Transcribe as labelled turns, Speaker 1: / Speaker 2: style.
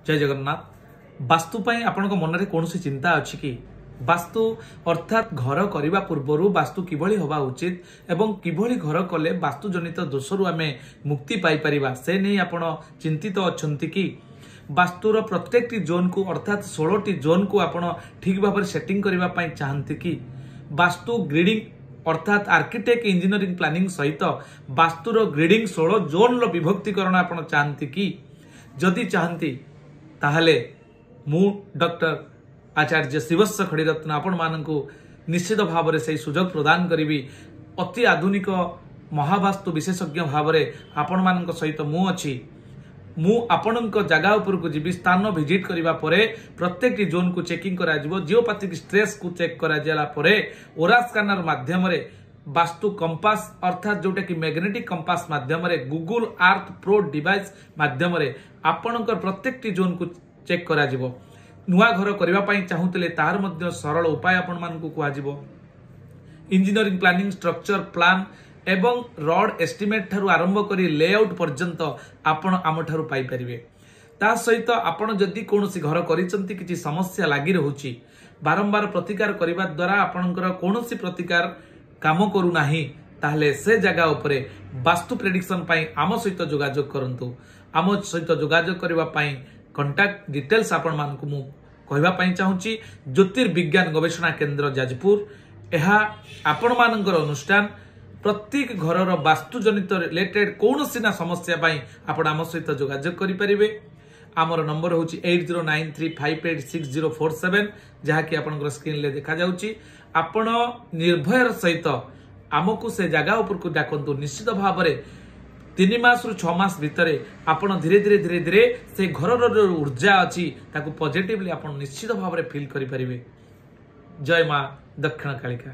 Speaker 1: जय जगन्नाथ। वास्तु आपण मन में कौन चिंता अच्छी कि वास्तु अर्थात घर करने पूर्वर वास्तु किभली हवा उचित एवं किभली घर कले वास्तु जनित दोषरु आमे मुक्ति पाई परिबा से नहीं आपण चिंतित अच्छंती कि वास्तुर प्रत्येक जोन को अर्थात 16टी जोन को आपण ठीक भाव में सेटिंग करबा पई चाहंती कि वास्तु ग्रिडिंग अर्थात आर्किटेक्ट इंजीनियरिंग प्लानिंग सहित वास्तुर ग्रिडिंग 16 जोन रो विभक्तिकरण आपण चाहंती कि जदि चाहंती ताहले मु डॉक्टर आचार्य शिवस्व खड़ीरत्न आपण मानकु निश्चित भाव में से सुजोग प्रदान करी अति आधुनिक महावास्तु विशेषज्ञ भाव में आपण मान सहित मु अच्छी मु आपणक जगह उपर को जीवी स्थान विजिट करबा परे प्रत्येक जोन को चेकिंग करा जिवो जियोपैथिक स्ट्रेस को चेक करा जाला परे ओरा स्कैनर माध्यम रे वास्तु कंपास अर्थात जोटा कि मैग्नेटिक कंपास माध्यम रे गूगल अर्थ प्रो डिवाइस माध्यम रे आपणकर प्रत्येक जोन को चेक करा जिवो नुआ घर करबा पई चाहूतले तार मध्य सरल उपाय आपण मानकु कुआ जिवो इंजीनियरिंग प्लानिंग स्ट्रक्चर प्लान एवं रॉड एस्टिमेट ठारू आरंभ करी लेआउट पर्यंत आपण आम ठारू पाई परिवे। ता सहित आपण जदि कोनोसी घर करिसंती किछि समस्या लागि रहउची बारंबार प्रतिकार करिबा द्वारा आपणकर कोनोसी प्रतिकार काम करू नाही ताहले से जगह उपरे वास्तु प्रेडिक्शन पई आम सहित जोगाजोग करंतु। आम सहित जोगाजोग करबा पई कांटेक्ट डिटेल्स आपण मानकु मु कहबा पई चाहूची ज्योतिर्विज्ञान गवेषणा केंद्र जाजपुर एहा आपण मानकर अनुष्ठान प्रत्येक घरर वास्तु जनित रिलेटेड कौन ना समस्या पाई आपण आम सहित जोगाजोग करि परिबे। आमर नंबर होची 8093586047 जहाँकि आपनकर स्क्रीन ले देखा जाउची। आपण निर्भयर सहित आमको से जगह उपर को डाकंतु निश्चित भाव में 3 मास रु 6 मास भितरे आपण धीरे धीरे धीरे धीरे से घरर ऊर्जा अच्छी ताकू पॉजिटिवली आपण निश्चित भाव में फील करि परिबे। जय मां दक्षिण कालिका।